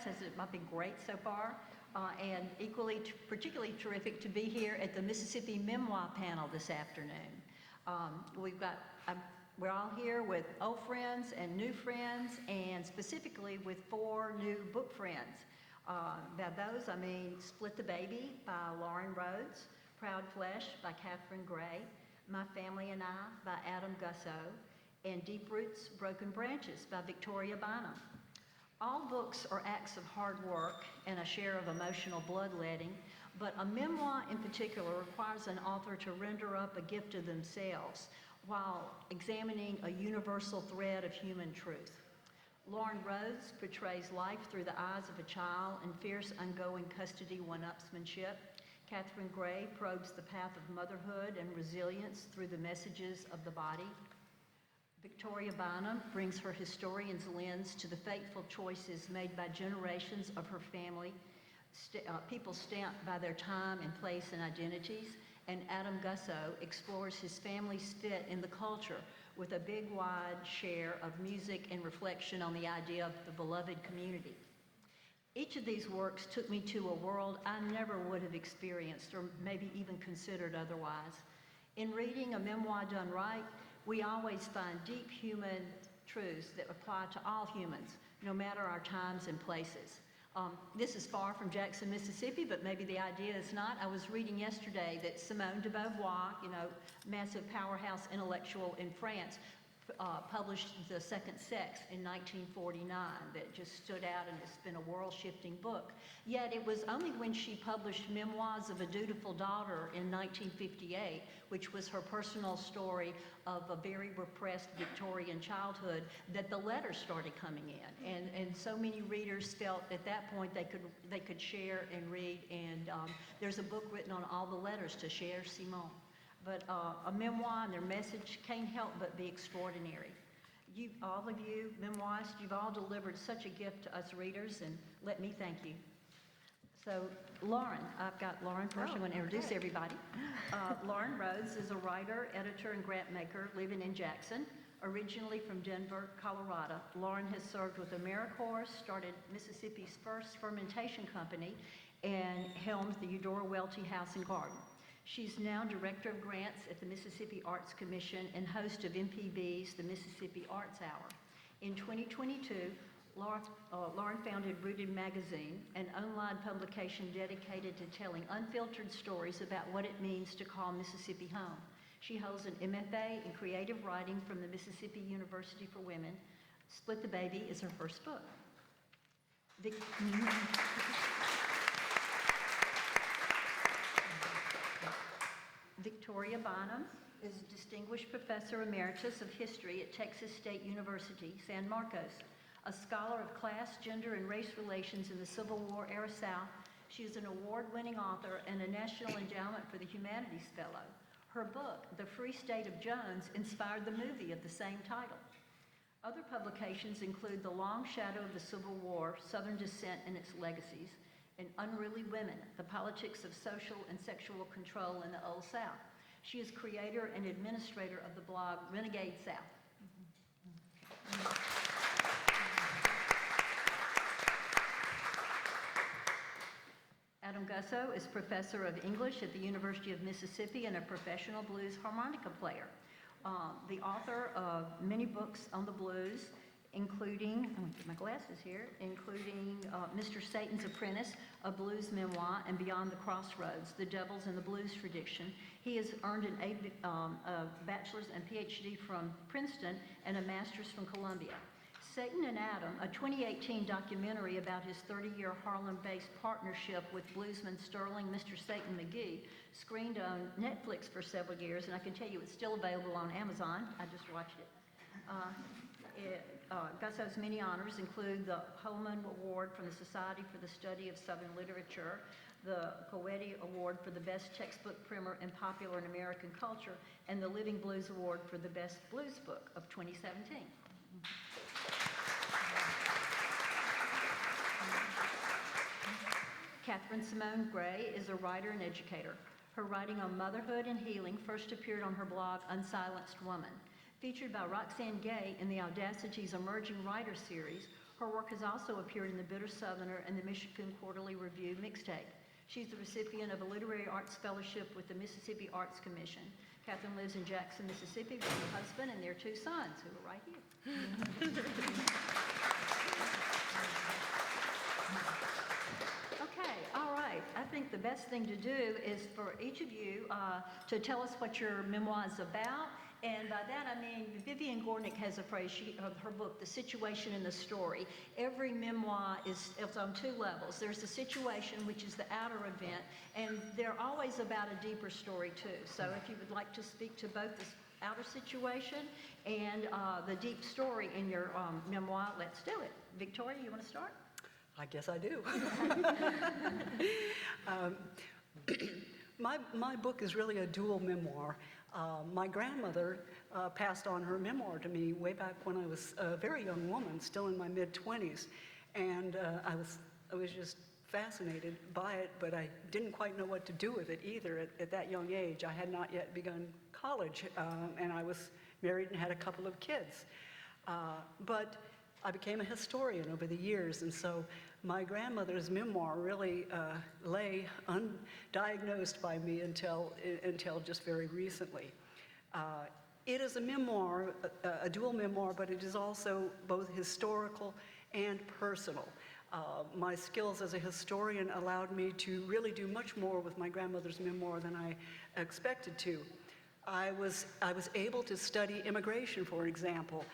has been great so far, and particularly terrific to be here at the Mississippi Memoir panel this afternoon. We're all here with old friends and new friends, and specifically with 4 new book friends. By those, I mean Split the Baby by Lauren Rhoades, Proud Flesh by Catherine Gray, My Family and I by Adam Gussow, and Deep Roots, Broken Branches by Victoria Bynum. All books are acts of hard work and a share of emotional bloodletting, but a memoir in particular requires an author to render up a gift of themselves while examining a universal thread of human truth. Lauren Rhoades portrays life through the eyes of a child in fierce, ongoing custody one-upsmanship. Catherine Gray probes the path of motherhood and resilience through the messages of the body. Victoria Bynum brings her historian's lens to the fateful choices made by generations of her family, people stamped by their time and place and identities. And Adam Gussow explores his family's fit in the culture with a big, wide share of music and reflection on the idea of the beloved community. Each of these works took me to a world I never would have experienced or maybe even considered otherwise. In reading a memoir done right, we always find deep human truths that apply to all humans, no matter our times and places. This is far from Jackson, Mississippi, but maybe the idea is not. I was reading yesterday that Simone de Beauvoir, massive powerhouse intellectual in France, published The Second Sex in 1949 that just stood out, and it's been a world-shifting book. Yet it was only when she published Memoirs of a Dutiful Daughter in 1958, which was her personal story of a very repressed Victorian childhood, that the letters started coming in. And so many readers felt at that point they could share and read, and there's a book written on all the letters to Cher Simone. But a memoir and their message can't help but be extraordinary. All of you memoirists, you've all delivered such a gift to us readers, and let me thank you. So Lauren, I've got Lauren first. I'm going to introduce everybody. Lauren Rhoades is a writer, editor, and grant maker living in Jackson. Originally from Denver, Colorado, Lauren has served with AmeriCorps, started Mississippi's first fermentation company, and helmed the Eudora Welty House and Garden. She's now Director of Grants at the Mississippi Arts Commission and host of MPB's The Mississippi Arts Hour. In 2022, Lauren founded Rooted Magazine, an online publication dedicated to telling unfiltered stories about what it means to call Mississippi home. She holds an MFA in creative writing from the Mississippi University for Women. Split the Baby is her first book. Victoria Bynum is Distinguished Professor Emeritus of History at Texas State University, San Marcos. A scholar of class, gender, and race relations in the Civil War era South, she is an award-winning author and a National Endowment for the Humanities Fellow. Her book, The Free State of Jones, inspired the movie of the same title. Other publications include The Long Shadow of the Civil War, Southern Descent and Its Legacies, and Unruly Women, The Politics of Social and Sexual Control in the Old South. She is creator and administrator of the blog Renegade South. Adam Gussow is professor of English at the University of Mississippi and a professional blues harmonica player. The author of many books on the blues, including, I'm going to get my glasses here, including Mr. Satan's Apprentice, a blues memoir, and Beyond the Crossroads, The Devils in the Blues Tradition. He has earned a bachelor's and PhD from Princeton and a master's from Columbia. Satan and Adam, a 2018 documentary about his 30-year Harlem-based partnership with bluesman Sterling Mr. Satan McGee, screened on Netflix for several years, and I can tell you it's still available on Amazon. I just watched it. Gussow's many honors include the Holman Award from the Society for the Study of Southern Literature, the Coetti Award for the Best Textbook Primer in Popular and American Culture, and the Living Blues Award for the Best Blues Book of 2017. Catherine Simone Gray is a writer and educator. Her writing on motherhood and healing first appeared on her blog Unsilenced Woman. Featured by Roxane Gay in the Audacity's Emerging Writer series, her Her work has also appeared in the Bitter Southerner and the Michigan Quarterly Review mixtape. She's the recipient of a Literary Arts Fellowship with the Mississippi Arts Commission. Catherine lives in Jackson, Mississippi with her husband and their 2 sons, who are right here. Okay, all right. I think the best thing to do is for each of you to tell us what your memoir is about. And by that I mean, Vivian Gornick has a phrase, her book, The Situation and the Story. Every memoir is on 2 levels. There's the situation, which is the outer event, and they're always about a deeper story too. So if you would like to speak to both this outer situation and the deep story in your memoir, let's do it. Victoria, you want to start? I guess I do. My book is really a dual memoir. My grandmother passed on her memoir to me way back when I was a very young woman, still in my mid-20s, and I was just fascinated by it, but I didn't quite know what to do with it either at that young age. I had not yet begun college, and I was married and had a couple of kids. But I became a historian over the years, and so my grandmother's memoir really lay undiagnosed by me until just very recently. It is a memoir, a dual memoir, but it is also both historical and personal. My skills as a historian allowed me to really do much more with my grandmother's memoir than I expected to. I was able to study immigration, for example,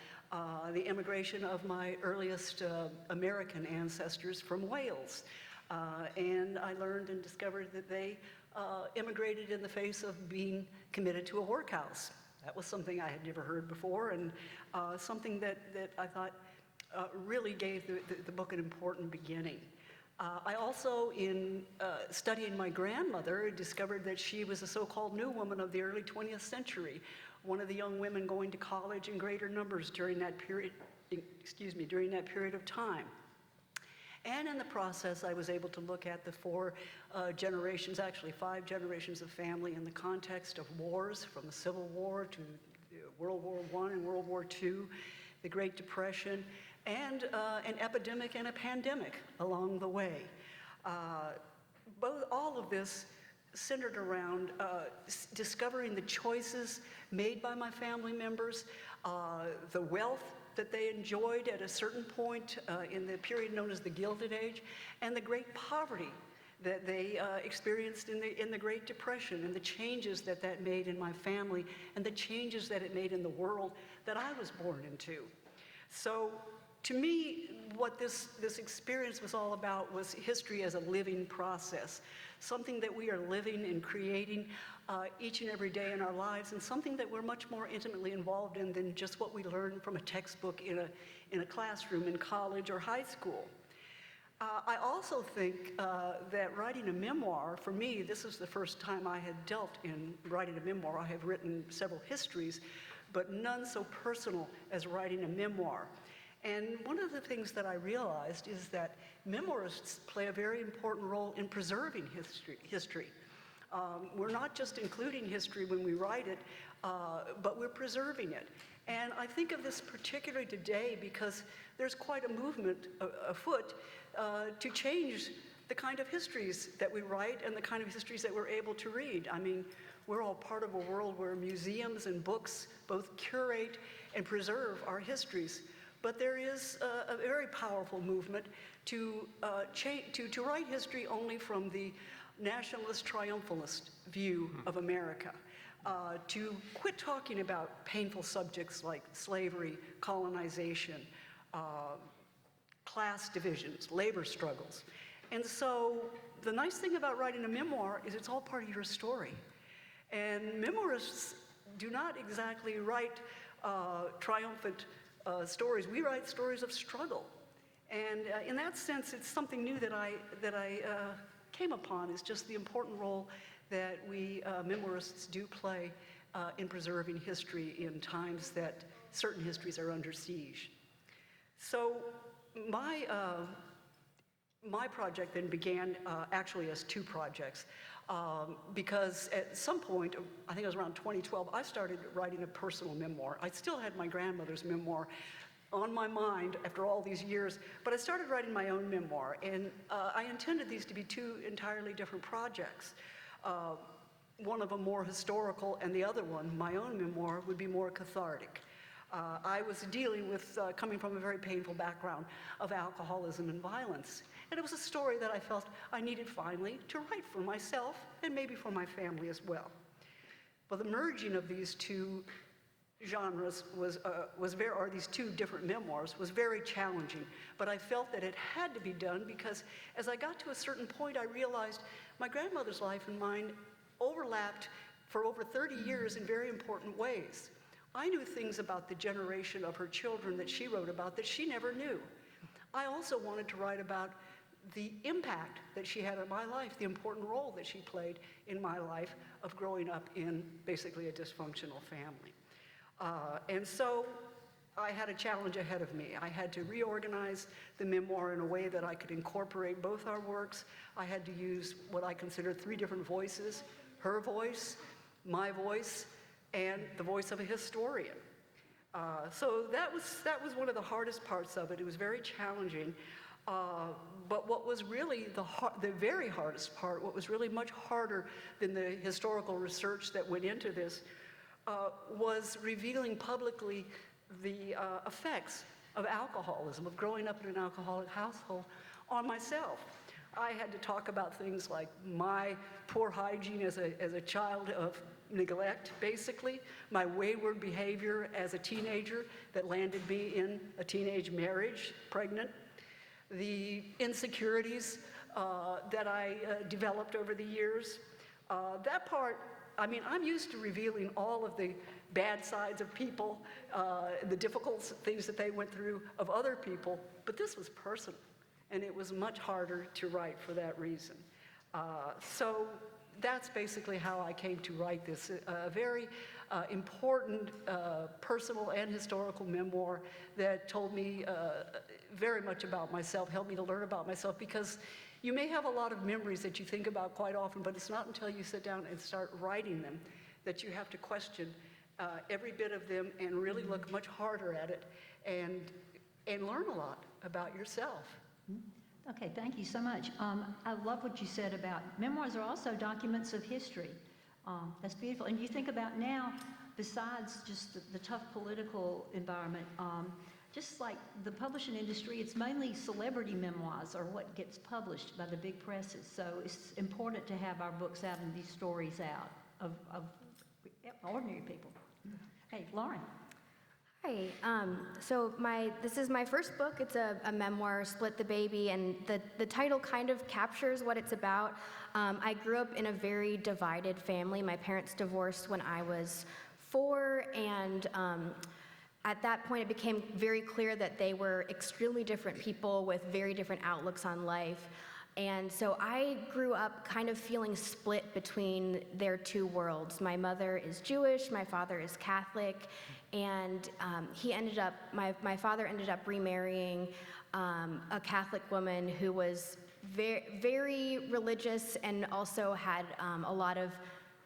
the immigration of my earliest American ancestors from Wales. And I learned and discovered that they immigrated in the face of being committed to a workhouse. That was something I had never heard before, and something that I thought really gave the book an important beginning. I also, in studying my grandmother, discovered that she was a so-called new woman of the early 20th century, one of the young women going to college in greater numbers during that period, during that period of time. And in the process, I was able to look at the 4 generations, actually 5 generations of family in the context of wars, from the Civil War to World War I and World War II, the Great Depression, and an epidemic and a pandemic along the way. All of this centered around discovering the choices made by my family members, the wealth that they enjoyed at a certain point in the period known as the Gilded Age, and the great poverty that they experienced in the Great Depression, and the changes that made in my family, and the changes that it made in the world that I was born into. So to me, what this experience was all about was history as a living process, something that we are living and creating each and every day in our lives, and something that we're much more intimately involved in than just what we learn from a textbook in a classroom in college or high school. I also think that writing a memoir, for me, this is the first time I had dealt in writing a memoir. I have written several histories, but none so personal as writing a memoir. And one of the things that I realized is that memoirists play a very important role in preserving history. We're not just including history when we write it, but we're preserving it. And I think of this particularly today because there's quite a movement afoot to change the kind of histories that we write and the kind of histories that we're able to read. I mean, we're all part of a world where museums and books both curate and preserve our histories. But there is a very powerful movement to write history only from the nationalist triumphalist view of America, to quit talking about painful subjects like slavery, colonization, class divisions, labor struggles. And so the nice thing about writing a memoir is it's all part of your story. And memoirists do not exactly write triumphant stories. We write stories of struggle. And in that sense, it's something new that I came upon, is just the important role that we memoirists do play in preserving history in times that certain histories are under siege. So my project then began actually as 2 projects. Because at some point, I think it was around 2012, I started writing a personal memoir. I still had my grandmother's memoir on my mind after all these years, but I started writing my own memoir, and I intended these to be two entirely different projects. One of them more historical, and the other one, my own memoir, would be more cathartic. I was dealing with coming from a very painful background of alcoholism and violence, and it was a story that I felt I needed finally to write for myself and maybe for my family as well. But the merging of these two genres or these two different memoirs was very challenging, but I felt that it had to be done because as I got to a certain point, I realized my grandmother's life and mine overlapped for over 30 years in very important ways. I knew things about the generation of her children that she wrote about that she never knew. I also wanted to write about the impact that she had on my life, the important role that she played in my life of growing up in basically a dysfunctional family. And so I had a challenge ahead of me. I had to reorganize the memoir in a way that I could incorporate both our works. I had to use what I consider three different voices: her voice, my voice, and the voice of a historian. So that was one of the hardest parts of it. It was very challenging. But what was really the very hardest part, what was really much harder than the historical research that went into this, was revealing publicly the effects of alcoholism, of growing up in an alcoholic household, on myself. I had to talk about things like my poor hygiene as a child of neglect, basically, my wayward behavior as a teenager that landed me in a teenage marriage, pregnant, the insecurities that I developed over the years. That part, I mean, I'm used to revealing all of the bad sides of people, the difficult things that they went through of other people, but this was personal, and it was much harder to write for that reason. So that's basically how I came to write this, a very important personal and historical memoir that told me very much about myself, helped me to learn about myself, because you may have a lot of memories that you think about quite often, but it's not until you sit down and start writing them that you have to question every bit of them and really look much harder at it and learn a lot about yourself. Okay, thank you so much. I love what you said about memoirs are also documents of history. That's beautiful. And you think about now, besides just the tough political environment, just like the publishing industry, it's mainly celebrity memoirs are what gets published by the big presses. So it's important to have our books out and these stories out of ordinary people. Hey, Lauren. Hi, so this is my first book. It's a memoir, Split the Baby, and the title kind of captures what it's about. I grew up in a very divided family. My parents divorced when I was 4, and at that point it became very clear that they were extremely different people with very different outlooks on life. And so I grew up kind of feeling split between their two worlds. My mother is Jewish, my father is Catholic, and my father ended up remarrying a Catholic woman who was very, very religious and also had a lot of,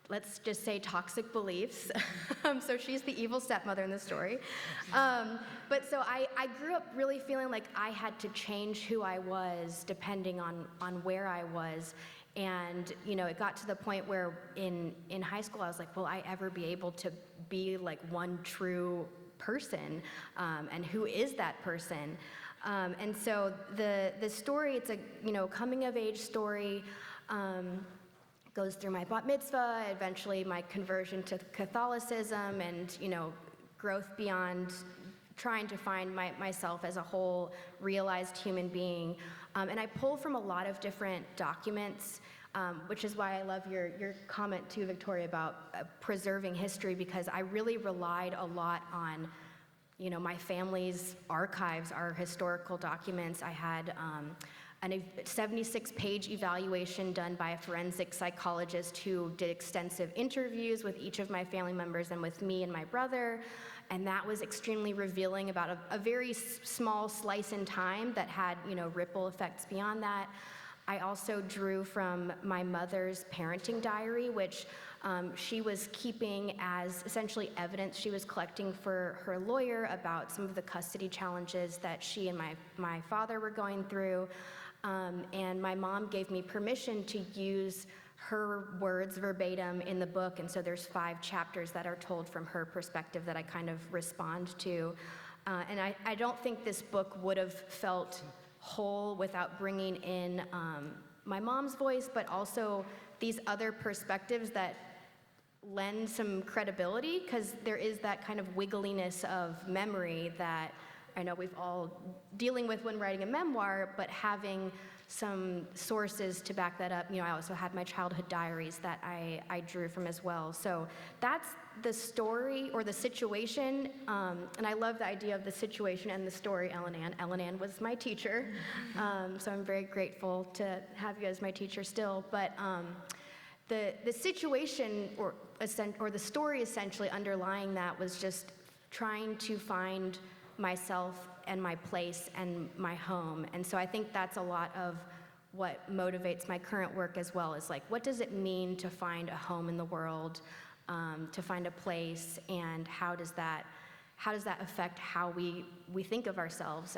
let's just say, toxic beliefs. So she's the evil stepmother in the story. But so I grew up really feeling like I had to change who I was depending on where I was. And, you know, it got to the point where in high school I was like, will I ever be able to be like one true person? And who is that person? And so the story, it's a, you know, coming of age story. Goes through my bat mitzvah, eventually my conversion to Catholicism, and, you know, growth beyond trying to find myself as a whole realized human being. And I pull from a lot of different documents, which is why I love your comment too, Victoria, about preserving history, because I really relied a lot on, you know, my family's archives, our historical documents. I had a 76-page evaluation done by a forensic psychologist who did extensive interviews with each of my family members and with me and my brother, and that was extremely revealing about a very small slice in time that had, you know, ripple effects beyond that. I also drew from my mother's parenting diary, which she was keeping as essentially evidence she was collecting for her lawyer about some of the custody challenges that she and my father were going through. And my mom gave me permission to use her words verbatim in the book, and so there's 5 chapters that are told from her perspective that I kind of respond to. And I don't think this book would have felt whole without bringing in my mom's voice, but also these other perspectives that lend some credibility, because there is that kind of wiggliness of memory that I know we've all dealing with when writing a memoir, but having some sources to back that up. I also had my childhood diaries that I drew from as well. So that's the story or the situation, and I love the idea of the situation and the story, Ellen Ann. Ellen Ann was my teacher, so I'm very grateful to have you as my teacher still. But the situation or the story essentially underlying that was just trying to find myself and my place and my home. And so I think that's a lot of what motivates my current work as well, is like, what does it mean to find a home in the world, to find a place, and how does that affect how we think of ourselves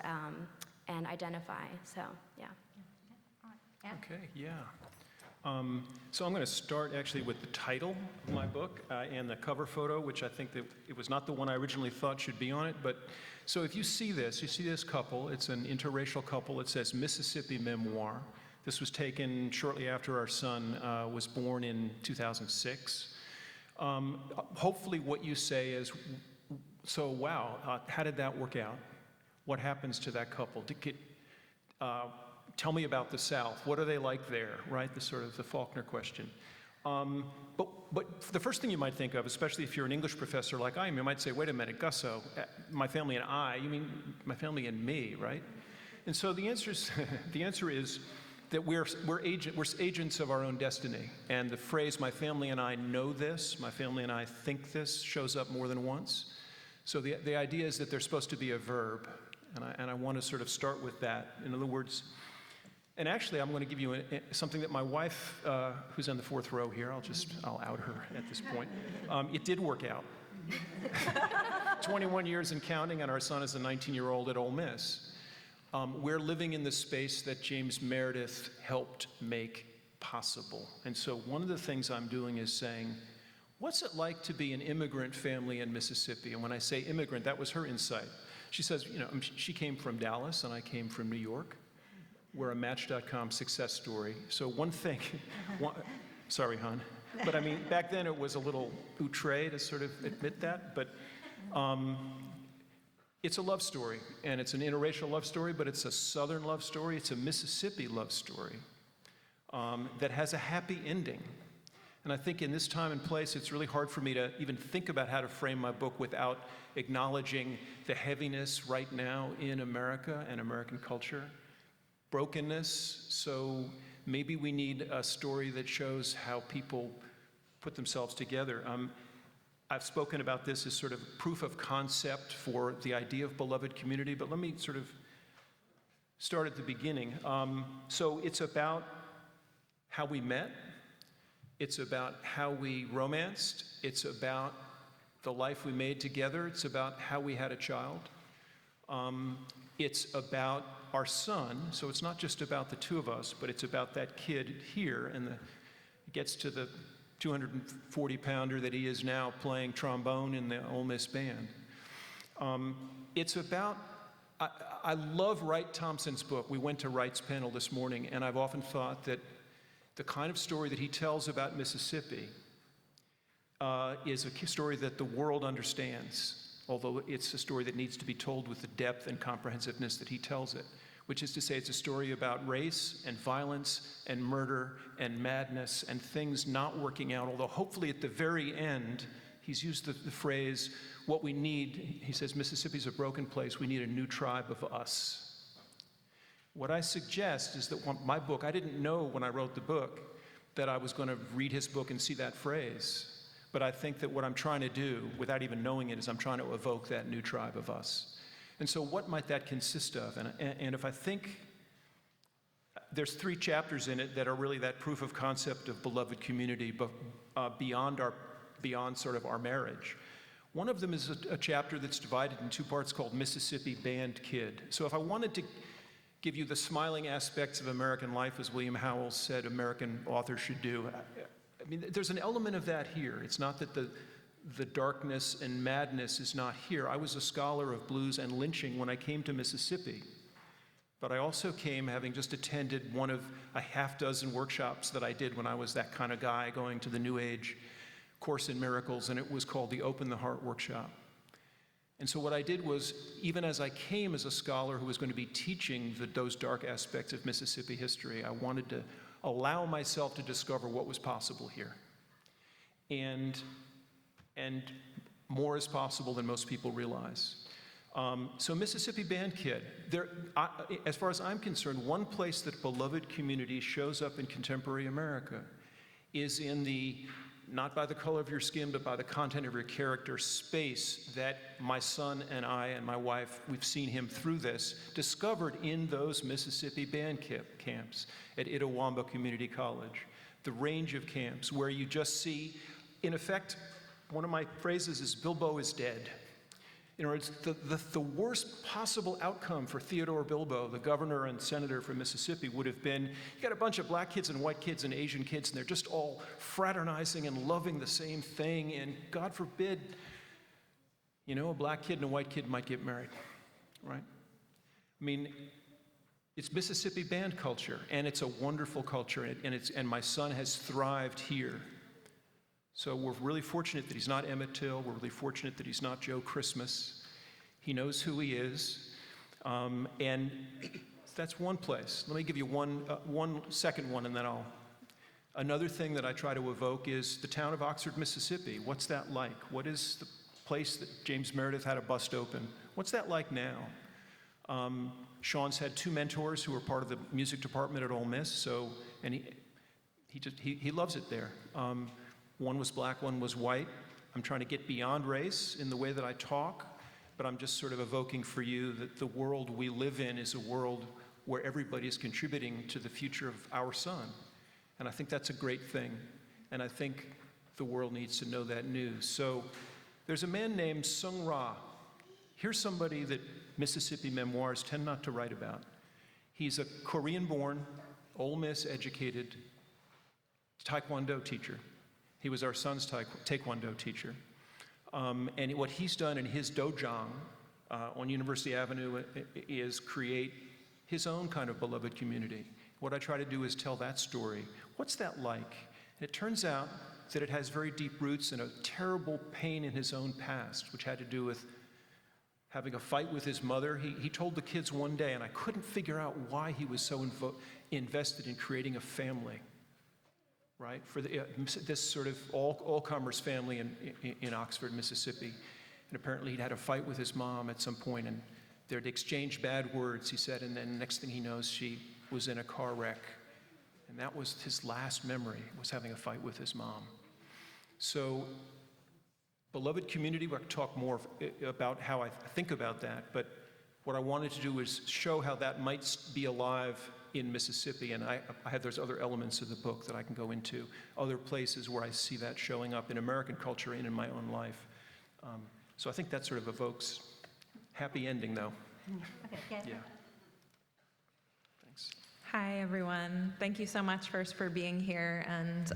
and identify? So, yeah. Okay, yeah. So I'm going to start actually with the title of my book and the cover photo, which I think that it was not the one I originally thought should be on it. But so if you see this couple. It's an interracial couple. It says Mississippi Memoir. This was taken shortly after our son was born in 2006. Hopefully what you say is, so wow, how did that work out? What happens to that couple? Tell me about the South. What are they like there, right? The sort of the Faulkner question. But the first thing you might think of, especially if you're an English professor like I am, you might say, wait a minute, Gussow, my family and I, you mean my family and me, right? And so the answer is that we're agents of our own destiny. And the phrase, my family and I know this, my family and I think this, shows up more than once. So the idea is that there's supposed to be a verb. And I want to sort of start with that. In other words, and actually, I'm going to give you something that my wife, who's on the 4th row here, I'll out her at this point. It did work out. 21 years and counting, and our son is a 19-year-old at Ole Miss. We're living in the space that James Meredith helped make possible. And so one of the things I'm doing is saying, what's it like to be an immigrant family in Mississippi? And when I say immigrant, that was her insight. She says, she came from Dallas, and I came from New York. We're a Match.com success story. So one thing, sorry, hon, but I mean, back then it was a little outre to sort of admit that, but it's a love story, and it's an interracial love story, but it's a Southern love story. It's a Mississippi love story that has a happy ending. And I think in this time and place, it's really hard for me to even think about how to frame my book without acknowledging the heaviness right now in America and American culture. Brokenness, so maybe we need a story that shows how people put themselves together. I've spoken about this as sort of proof of concept for the idea of beloved community, but let me sort of start at the beginning. So it's about how we met, it's about how we romanced, it's about the life we made together, it's about how we had a child. It's about our son, so it's not just about the two of us, but it's about that kid here, and it gets to the 240-pounder that he is now playing trombone in the Ole Miss band. It's about, I love Wright Thompson's book. We went to Wright's panel this morning, and I've often thought that the kind of story that he tells about Mississippi is a story that the world understands, although it's a story that needs to be told with the depth and comprehensiveness that he tells it, which is to say it's a story about race and violence and murder and madness and things not working out, although hopefully at the very end, he's used the phrase, what we need, he says, Mississippi's a broken place, we need a new tribe of us. What I suggest is that my book, I didn't know when I wrote the book that I was going to read his book and see that phrase. But I think that what I'm trying to do, without even knowing it, is I'm trying to evoke that new tribe of us. And so what might that consist of? And if I think, there's 3 chapters in it that are really that proof of concept of beloved community, but beyond sort of our marriage. One of them is a chapter that's divided in 2 parts called Mississippi Band Kid. So if I wanted to give you the smiling aspects of American life, as William Howells said American authors should do, I mean, there's an element of that here. It's not that the darkness and madness is not here. I was a scholar of blues and lynching when I came to Mississippi. But I also came having just attended one of a half dozen workshops that I did when I was that kind of guy going to the New Age Course in Miracles, and it was called the Open the Heart Workshop. And so what I did was, even as I came as a scholar who was going to be teaching those dark aspects of Mississippi history, I wanted to allow myself to discover what was possible here. And more is possible than most people realize. So Mississippi Band Kid, as far as I'm concerned, one place that beloved community shows up in contemporary America is in the, not by the color of your skin, but by the content of your character space that my son and I and my wife, we've seen him through this, discovered in those Mississippi band camps at Itawamba Community College. The range of camps where you just see, in effect, one of my phrases is, Bilbo is dead. You know, it's the worst possible outcome for Theodore Bilbo, the governor and senator from Mississippi, would have been, you got a bunch of black kids and white kids and Asian kids, and they're just all fraternizing and loving the same thing, and God forbid, you know, a black kid and a white kid might get married, right? I mean, it's Mississippi band culture, and it's a wonderful culture, and my son has thrived here. So we're really fortunate that he's not Emmett Till. We're really fortunate that he's not Joe Christmas. He knows who he is. And that's one place. Let me give you one second one, and then Another thing that I try to evoke is the town of Oxford, Mississippi. What's that like? What is the place that James Meredith had a bust open? What's that like now? Sean's had 2 mentors who were part of the music department at Ole Miss, and he loves it there. One was black, one was white. I'm trying to get beyond race in the way that I talk, but I'm just sort of evoking for you that the world we live in is a world where everybody is contributing to the future of our son. And I think that's a great thing. And I think the world needs to know that news. So there's a man named Sung Ra. Here's somebody that Mississippi memoirs tend not to write about. He's a Korean-born, Ole Miss educated Taekwondo teacher. He was our son's Taekwondo teacher. And what he's done in his dojang on University Avenue is create his own kind of beloved community. What I try to do is tell that story. What's that like? And it turns out that it has very deep roots in a terrible pain in his own past, which had to do with having a fight with his mother. He told the kids one day, and I couldn't figure out why he was so invested in creating a family. Right, for this sort of all-comers family in Oxford, Mississippi. And apparently he'd had a fight with his mom at some point, and they'd exchanged bad words, he said, and then next thing he knows, she was in a car wreck. And that was his last memory, was having a fight with his mom. So, beloved community, we'll talk more about how I think about that, but what I wanted to do is show how that might be alive in Mississippi, and there's other elements of the book that I can go into, other places where I see that showing up in American culture and in my own life. So I think that sort of evokes happy ending, though. Okay, yeah. Yeah. Thanks. Hi, everyone. Thank you so much first for being here and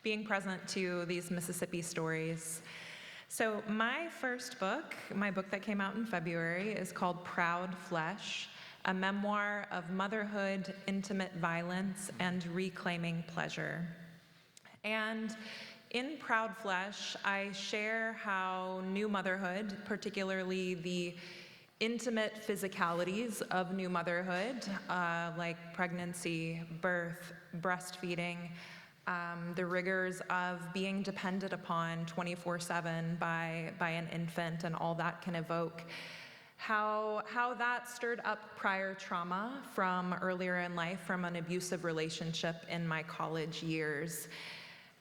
being present to these Mississippi stories. So my first book, my book that came out in February, is called Proud Flesh, a memoir of motherhood, intimate violence, and reclaiming pleasure. And in Proud Flesh, I share how new motherhood, particularly the intimate physicalities of new motherhood, like pregnancy, birth, breastfeeding, the rigors of being depended upon 24/7 by an infant and all that can evoke, how that stirred up prior trauma from earlier in life from an abusive relationship in my college years.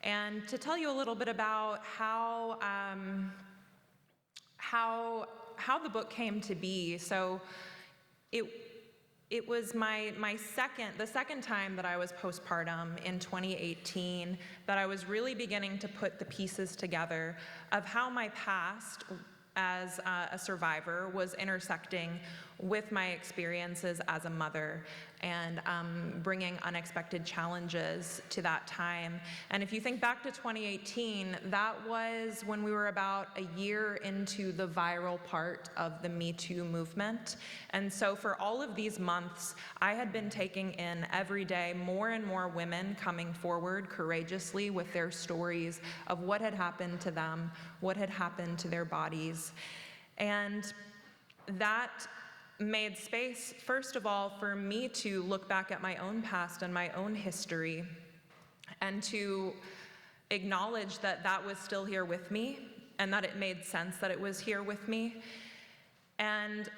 And to tell you a little bit about how the book came to be. So it was the second time that I was postpartum in 2018 that I was really beginning to put the pieces together of how my past as a survivor was intersecting with my experiences as a mother and bringing unexpected challenges to that time. And if you think back to 2018, that was when we were about a year into the viral part of the Me Too movement. And so for all of these months, I had been taking in every day more and more women coming forward courageously with their stories of what had happened to them, what had happened to their bodies. And that made space, first of all, for me to look back at my own past and my own history and to acknowledge that that was still here with me and that it made sense that it was here with me. And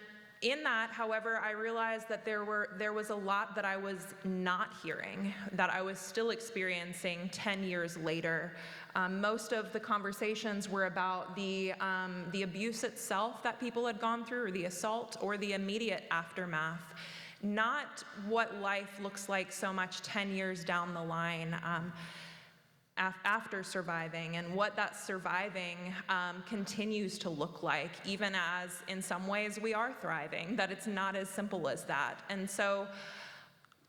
in that, however, I realized that there was a lot that I was not hearing, that I was still experiencing 10 years later. Most of the conversations were about the abuse itself that people had gone through, or the assault, or the immediate aftermath, not what life looks like so much 10 years down the line. After surviving, and what that surviving continues to look like, even as in some ways we are thriving, that it's not as simple as that. And so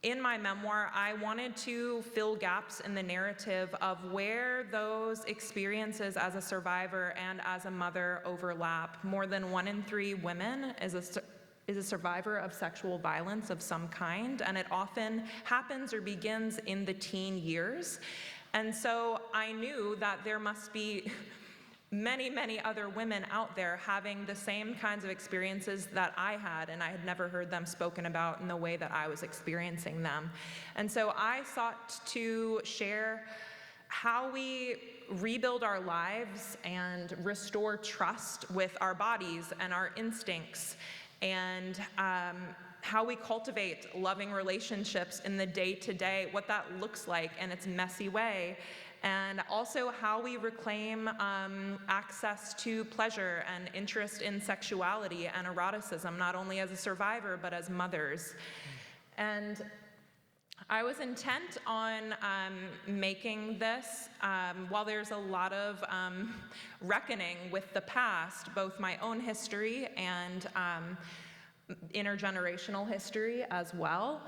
in my memoir, I wanted to fill gaps in the narrative of where those experiences as a survivor and as a mother overlap. More than 1 in 3 women is a survivor of sexual violence of some kind, and it often happens or begins in the teen years. And so I knew that there must be many, many other women out there having the same kinds of experiences that I had, and I had never heard them spoken about in the way that I was experiencing them. And so I sought to share how we rebuild our lives and restore trust with our bodies and our instincts, and how we cultivate loving relationships in the day-to-day, what that looks like in its messy way, and also how we reclaim access to pleasure and interest in sexuality and eroticism, not only as a survivor, but as mothers. And I was intent on making this, while there's a lot of reckoning with the past, both my own history and intergenerational history as well.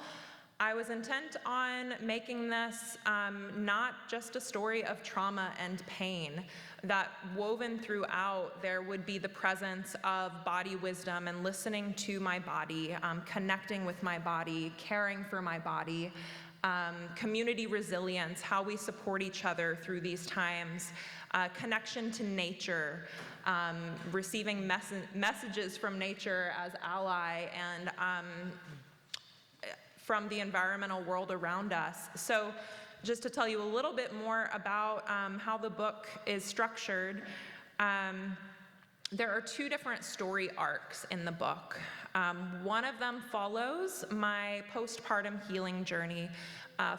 I was intent on making this not just a story of trauma and pain, that woven throughout there would be the presence of body wisdom and listening to my body, connecting with my body, caring for my body, community resilience, how we support each other through these times, connection to nature, receiving messages from nature as ally, and from the environmental world around us. So just to tell you a little bit more about how the book is structured, there are 2 different story arcs in the book. One of them follows my postpartum healing journey,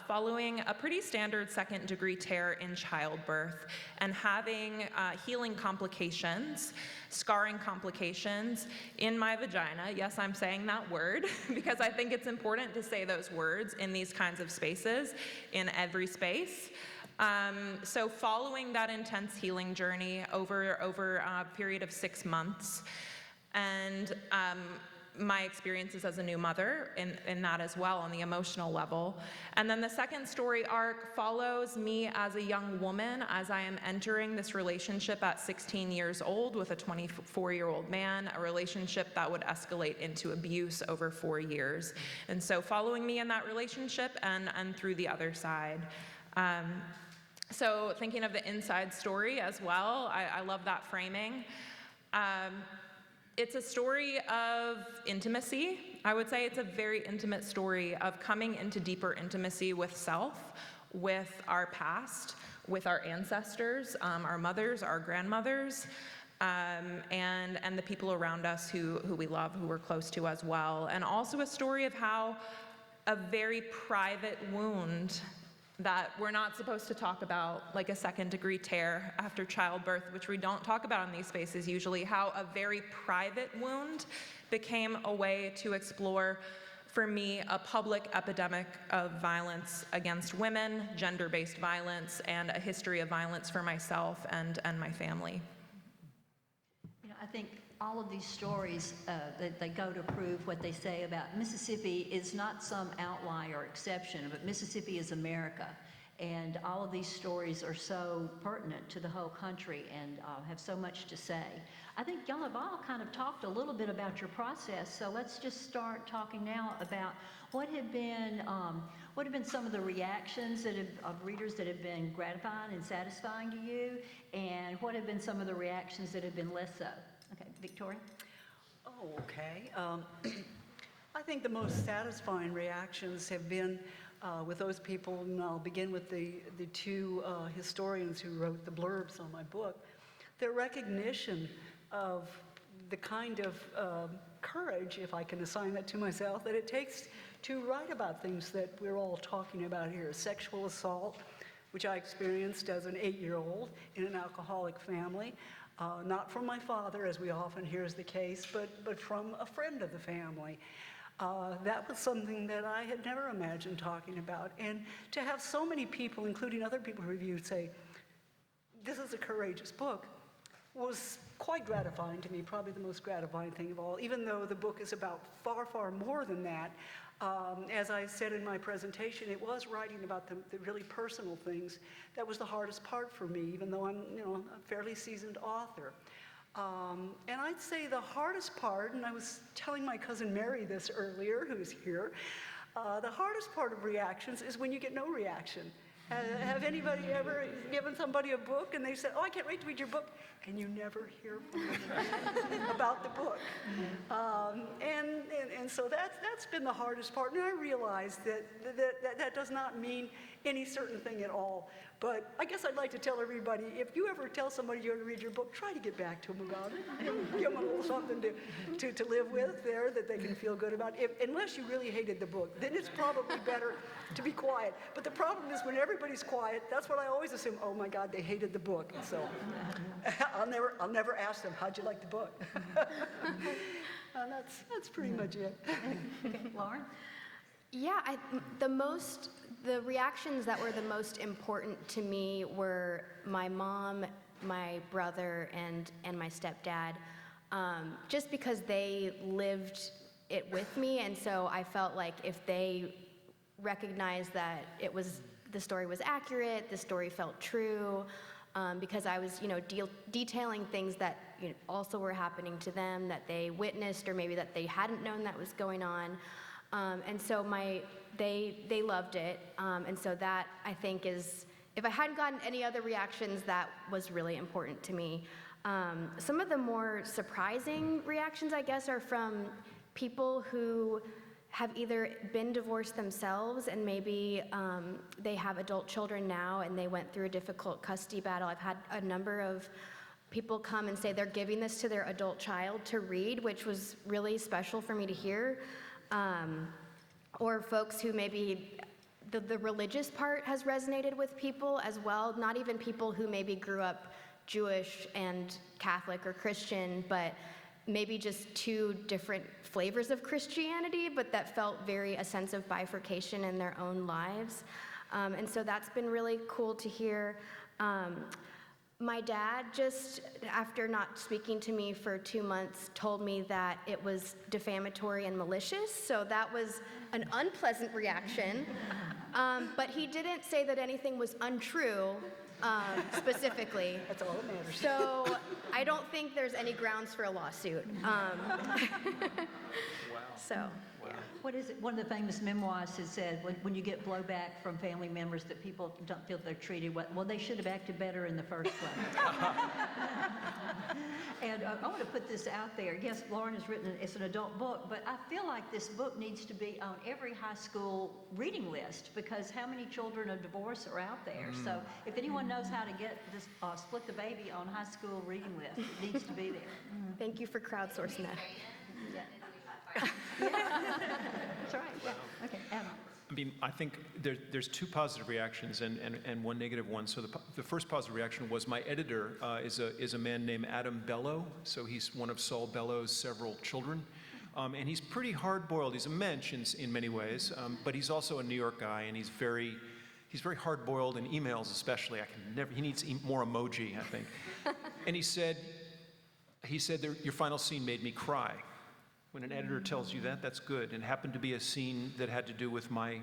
following a pretty standard second-degree tear in childbirth and having healing complications, scarring complications in my vagina. Yes, I'm saying that word because I think it's important to say those words in these kinds of spaces, in every space. So following that intense healing journey over a period of 6 months, and my experiences as a new mother in that as well on the emotional level. And then the second story arc follows me as a young woman as I am entering this relationship at 16 years old with a 24-year-old man, a relationship that would escalate into abuse over 4 years. And so following me in that relationship and through the other side. So thinking of the inside story as well, I love that framing. It's a story of intimacy. I would say it's a very intimate story of coming into deeper intimacy with self, with our past, with our ancestors, our mothers, our grandmothers, and the people around us who we love, who we're close to as well. And also a story of how a very private wound that we're not supposed to talk about, like a second-degree tear after childbirth, which we don't talk about in these spaces usually, how a very private wound became a way to explore for me, a public epidemic of violence against women, gender-based violence, and a history of violence for myself and my family. You know, I think all of these stories, they go to prove what they say about Mississippi is not some outlier or exception, but Mississippi is America. And all of these stories are so pertinent to the whole country and have so much to say. I think y'all have all kind of talked a little bit about your process, so let's just start talking now about what have been some of the reactions of readers that have been gratifying and satisfying to you, and what have been some of the reactions that have been less so? Okay, Victoria? Oh, okay. I think the most satisfying reactions have been with those people, and I'll begin with the two historians who wrote the blurbs on my book, their recognition of the kind of courage, if I can assign that to myself, that it takes to write about things that we're all talking about here. Sexual assault, which I experienced as an 8-year-old in an alcoholic family, not from my father, as we often hear is the case, but from a friend of the family. That was something that I had never imagined talking about. And to have so many people, including other people who reviewed, say, this is a courageous book, was quite gratifying to me, probably the most gratifying thing of all, even though the book is about far, far more than that. As I said in my presentation, it was writing about the really personal things that was the hardest part for me, even though I'm a fairly seasoned author. And I'd say the hardest part, and I was telling my cousin Mary this earlier, who's here, the hardest part of reactions is when you get no reaction. Have anybody ever given somebody a book and they said, oh, I can't wait to read your book, and you never hear from them about the book? And so that's been the hardest part. And I realize that does not mean any certain thing at all. But I guess I'd like to tell everybody, if you ever tell somebody you're going to read your book, try to get back to them about it. Give them a little something to live with there that they can feel good about. Unless you really hated the book, then it's probably better to be quiet. But the problem is when everybody's quiet, that's what I always assume, oh my God, they hated the book. And so I'll never ask them, how'd you like the book? And that's pretty much it. Okay, Lauren? Yeah, the reactions that were the most important to me were my mom, my brother, and my stepdad, just because they lived it with me, and so I felt like if they recognized that the story was accurate, the story felt true, because I was, detailing things that also were happening to them, that they witnessed, or maybe that they hadn't known that was going on. And so they loved it, and so that, I think, is, if I hadn't gotten any other reactions, that was really important to me. Some of the more surprising reactions, I guess, are from people who have either been divorced themselves and maybe they have adult children now and they went through a difficult custody battle. I've had a number of people come and say they're giving this to their adult child to read, which was really special for me to hear. Or folks who maybe the religious part has resonated with people as well, not even people who maybe grew up Jewish and Catholic or Christian, but maybe just two different flavors of Christianity, but that felt a sense of bifurcation in their own lives. And so that's been really cool to hear. My dad, just after not speaking to me for 2 months, told me that it was defamatory and malicious, so that was an unpleasant reaction. But he didn't say that anything was untrue, specifically. That's all that matters. So I don't think there's any grounds for a lawsuit. So, yeah. What is it? One of the famous memoirs has said, when you get blowback from family members that people don't feel they're treated well, they should have acted better in the first place. And I want to put this out there. Yes, Lauren has written it's an adult book, but I feel like this book needs to be on every high school reading list, because how many children of divorce are out there? So if anyone knows how to get this Split the Baby on high school reading list, it needs to be there. Thank you for crowdsourcing that. Yeah. That's right. Yeah. Okay, Adam. I mean, I think there's two positive reactions and one negative one. So the first positive reaction was my editor is a man named Adam Bellow. So he's one of Saul Bellow's several children. And he's pretty hard-boiled. He's a mensch in many ways, but he's also a New York guy, and he's very hard-boiled in emails especially. He needs more emoji, I think. And he said, your final scene made me cry. When an editor tells you that, that's good. And it happened to be a scene that had to do with my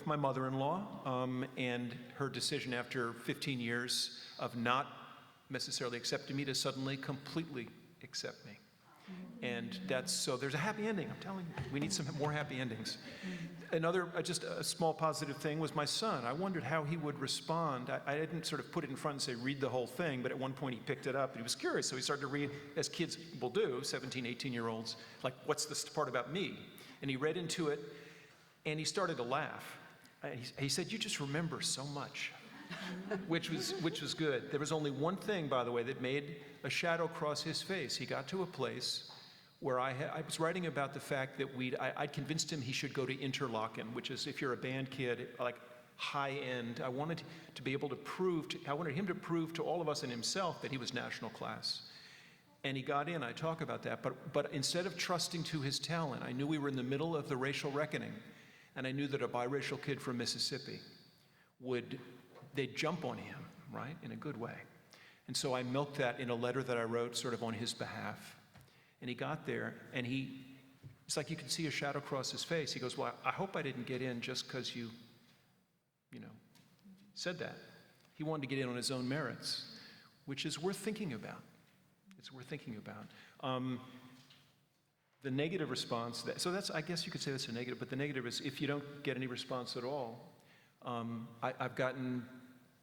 mother-in-law and her decision after 15 years of not necessarily accepting me to suddenly completely accept me. And so there's a happy ending, I'm telling you. We need some more happy endings. Another, just a small positive thing was my son. I wondered how he would respond. I didn't sort of put it in front and say, read the whole thing, but at one point he picked it up and he was curious, so he started to read, as kids will do, 17, 18-year-olds, like, what's this part about me? And he read into it, and he started to laugh. He said, you just remember so much, which was good. There was only one thing, by the way, that made a shadow cross his face. He got to a place where I was writing about the fact that I'd convinced him he should go to Interlochen, which is, if you're a band kid, like high end. I wanted him to prove to all of us and himself that he was national class. And he got in, I talk about that, but instead of trusting to his talent, I knew we were in the middle of the racial reckoning, and I knew that a biracial kid from Mississippi they'd jump on him, right, in a good way. And so I milked that in a letter that I wrote sort of on his behalf. And he got there, and it's like you could see a shadow cross his face. He goes, well, I hope I didn't get in just because you said that. He wanted to get in on his own merits, which is worth thinking about. It's worth thinking about. The negative response, so I guess you could say that's a negative, but the negative is if you don't get any response at all, I've gotten,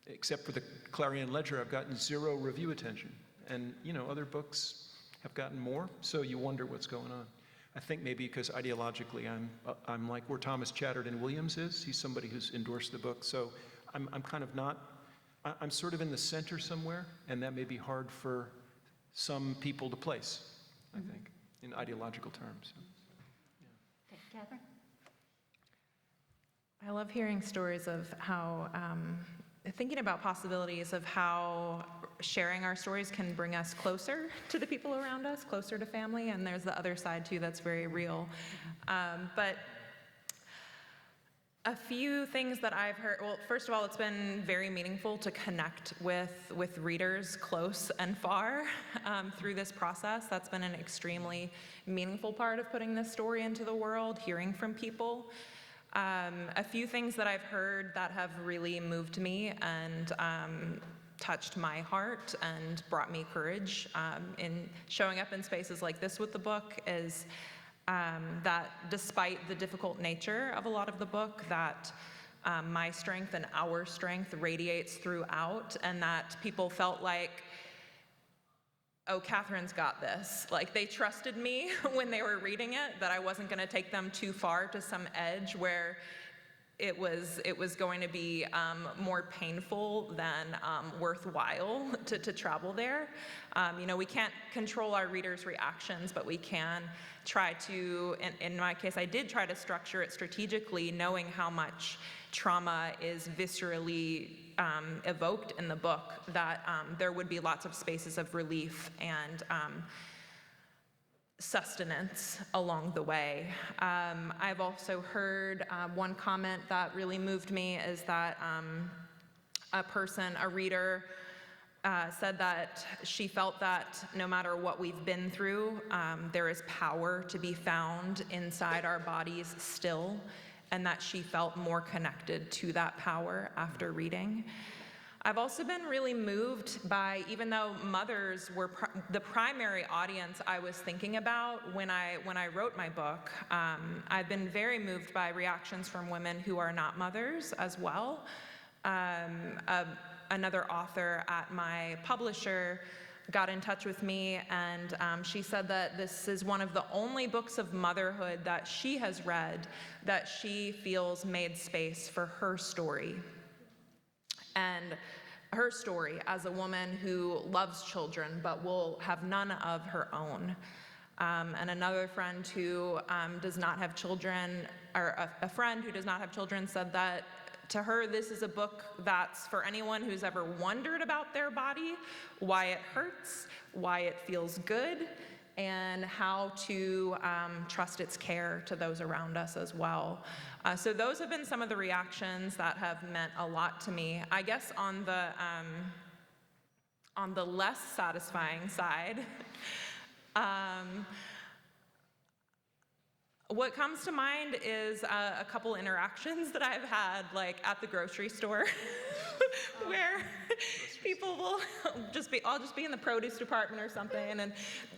except for the Clarion Ledger, I've gotten 0 review attention. And, other books have gotten more, so you wonder what's going on. I think maybe because ideologically I'm like where Thomas Chatterton Williams is. He's somebody who's endorsed the book, so I'm kind of not, I'm sort of in the center somewhere, and that may be hard for some people to place, I think, in ideological terms. So, yeah. Okay, Catherine? I love hearing stories of how, thinking about possibilities of how sharing our stories can bring us closer to the people around us, closer to family, and there's the other side too that's very real. But a few things that I've heard, well, first of all, it's been very meaningful to connect with readers close and far through this process. That's been an extremely meaningful part of putting this story into the world, hearing from people. A few things that I've heard that have really moved me and touched my heart and brought me courage in showing up in spaces like this with the book is that despite the difficult nature of a lot of the book, that my strength and our strength radiates throughout, and that people felt like, oh, Catherine's got this. Like, they trusted me when they were reading it, that I wasn't going to take them too far to some edge where it was going to be more painful than worthwhile to travel there. We can't control our readers' reactions, but we can try to, in my case, I did try to structure it strategically, knowing how much trauma is viscerally evoked in the book, that there would be lots of spaces of relief and sustenance along the way. I've also heard one comment that really moved me is that a reader, said that she felt that no matter what we've been through, there is power to be found inside our bodies still, and that she felt more connected to that power after reading. I've also been really moved by, even though mothers were the primary audience I was thinking about when I wrote my book, I've been very moved by reactions from women who are not mothers as well. Another author at my publisher got in touch with me, and she said that this is one of the only books of motherhood that she has read that she feels made space for her story. And her story as a woman who loves children but will have none of her own. And another friend who does not have children, or a friend who does not have children, said that to her, this is a book that's for anyone who's ever wondered about their body, why it hurts, why it feels good, and how to trust its care to those around us as well. So those have been some of the reactions that have meant a lot to me. I guess on the less satisfying side, what comes to mind is a couple interactions that I've had, like at the grocery store, where people will I'll just be in the produce department or something, and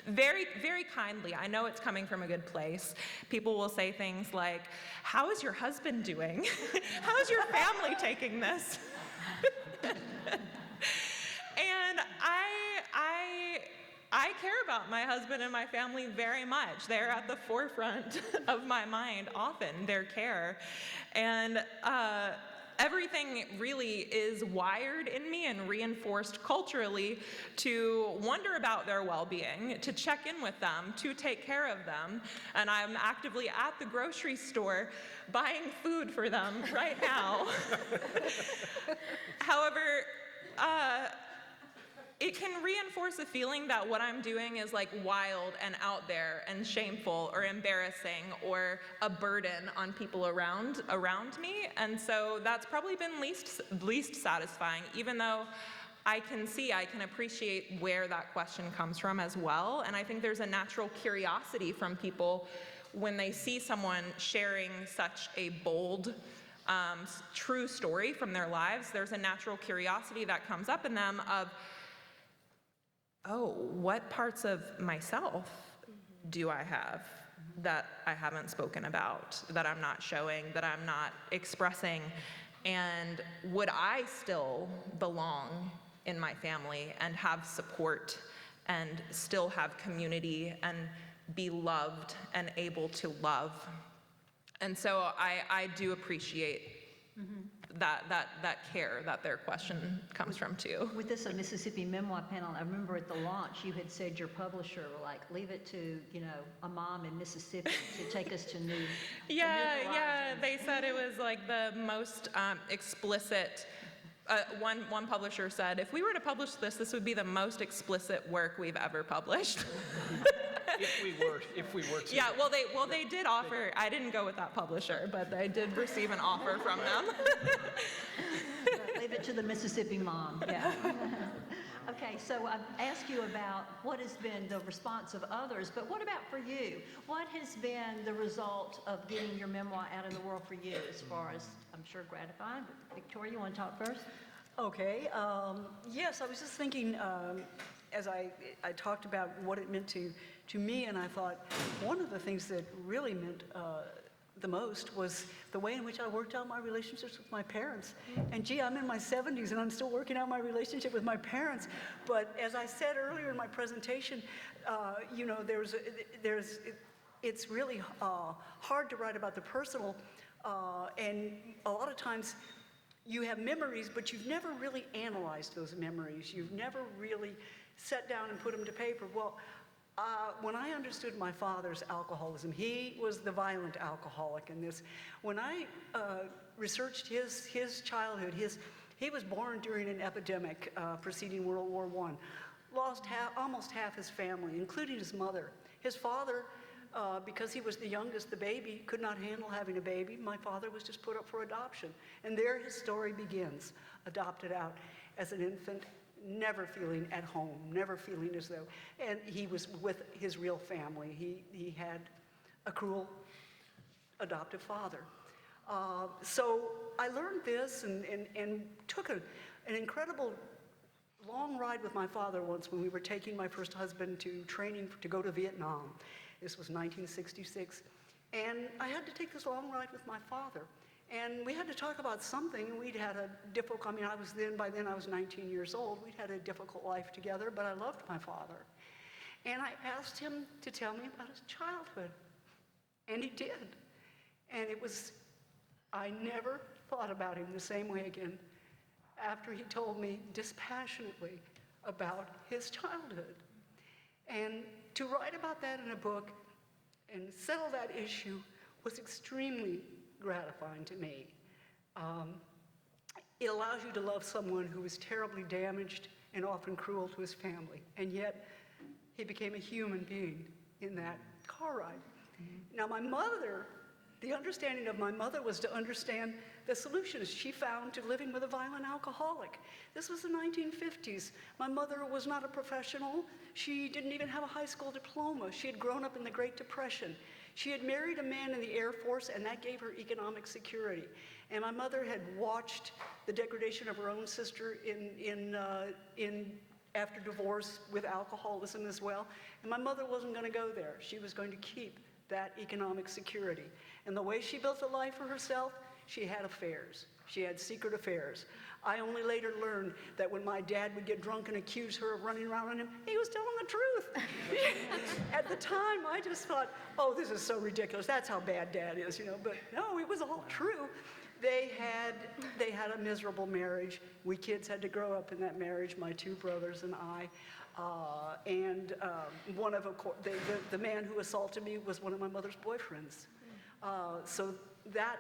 very, very kindly, I know it's coming from a good place, people will say things like, "How is your husband doing? How is your family taking this?" And I care about my husband and my family very much. They're at the forefront of my mind often, their care. And everything really is wired in me and reinforced culturally to wonder about their well-being, to check in with them, to take care of them. And I'm actively at the grocery store buying food for them right now. However, it can reinforce a feeling that what I'm doing is like wild and out there and shameful or embarrassing or a burden on people around me. And so that's probably been least satisfying, even though I can appreciate where that question comes from as well. And I think there's a natural curiosity from people when they see someone sharing such a bold, true story from their lives. There's a natural curiosity that comes up in them of, oh, what parts of myself do I have that I haven't spoken about, that I'm not showing, that I'm not expressing? And would I still belong in my family and have support and still have community and be loved and able to love? And so I do appreciate that care that their question comes from too. With this Mississippi Memoir panel, I remember at the launch you had said your publisher were like, leave it to, a mom in Mississippi to take us to new Yeah, they said it was like the most explicit. One publisher said, if we were to publish this would be the most explicit work we've ever published. If we were to. Yeah, well, they did offer. I didn't go with that publisher, but I did receive an offer from them. Leave it to the Mississippi mom, yeah. Okay, so I've asked you about what has been the response of others, but what about for you? What has been the result of getting your memoir out in the world for you, as far as, I'm sure, gratifying? But Victoria, you want to talk first? Okay, yes, I was just thinking, as I talked about what it meant to me, and I thought one of the things that really meant the most was the way in which I worked out my relationships with my parents. And gee, I'm in my 70s and I'm still working out my relationship with my parents. But as I said earlier in my presentation, it's really hard to write about the personal, and a lot of times you have memories, but you've never really analyzed those memories. You've never really sat down and put them to paper. Well, when I understood my father's alcoholism, he was the violent alcoholic in this. When I researched his childhood, he was born during an epidemic preceding World War I, lost almost half his family, including his mother. His father, because he was the youngest, the baby, could not handle having a baby. My father was just put up for adoption. And there his story begins, adopted out as an infant, never feeling at home, never feeling as though, and he was with his real family. He had a cruel adoptive father. So I learned this and took an incredible long ride with my father once when we were taking my first husband to training to go to Vietnam. This was 1966. And I had to take this long ride with my father. And we had to talk about something. We'd had a difficult, by then I was 19 years old. We'd had a difficult life together, but I loved my father. And I asked him to tell me about his childhood. And he did. And I never thought about him the same way again after he told me dispassionately about his childhood. And to write about that in a book and settle that issue was extremely gratifying to me. It allows you to love someone who is terribly damaged and often cruel to his family, and yet he became a human being in that car ride. Now my mother, the understanding of my mother was to understand the solutions she found to living with a violent alcoholic. This was the 1950s. My mother was not a professional. She didn't even have a high school diploma. She had grown up in the Great Depression. She had married a man in the Air Force, and that gave her economic security. And my mother had watched the degradation of her own sister after divorce with alcoholism as well. And my mother wasn't going to go there. She was going to keep that economic security. And the way she built a life for herself, she had affairs. She had secret affairs. I only later learned that when my dad would get drunk and accuse her of running around on him, he was telling the truth. At the time, I just thought, oh, this is so ridiculous. That's how bad Dad is, you know. But no, it was all true. They had a miserable marriage. We kids had to grow up in that marriage, my two brothers and I. One of the man who assaulted me was one of my mother's boyfriends. So that,